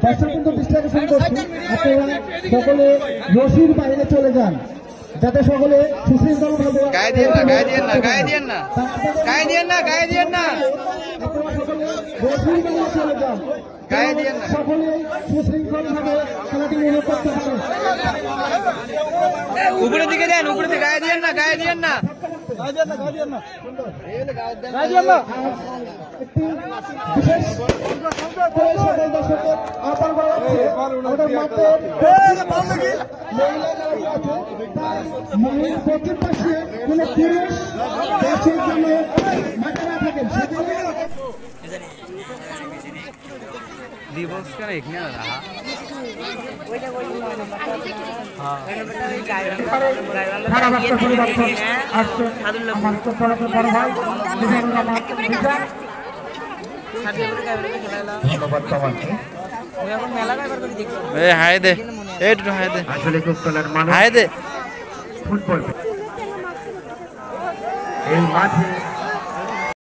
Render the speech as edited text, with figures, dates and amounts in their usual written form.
দর্শক কিন্তু ডিস্ট্রাকশন করছি, আপনারা সকলে রশির বাইরে চলে যান যাতে সকলে সুশৃঙ্খল ভাবে গায়ে দিয়েন না, গায়ে দিয়েন না, গায়ে দিয়েন না, গায়ে দিয়েন না, গায়ে দিয়েন না, আপনারা সকলে রশির বাইরে চলে যান, গায়ে দিয়েন না। সকলে সুশৃঙ্খল ভাবে খেলাটি উপভোগ করতে পারে। উপরের দিকে দেন, উপরের দিকে গায়ে দিয়েন না, গায়ে দিয়েন না। একটি বিশেষ করে সকল দর্শকের আহ্বান করা হচ্ছে, আমাদের মাঠের মহিলা যারা আছে তার মহিলা পশ্চিম পাশে কোন পুরুষ দর্শক যেন মাঠে না থাকেন সেখানে दिवस का एक नहीं रहा খারাপ একটা পরিবর্তন আসছে আমার তো পড়াতে বড় ভাই ধন্যবাদ তোমাকে। हाय दे हाय दे আসলে কুস্তলের মানুষ हाय दे ফুটবল এই মাঠে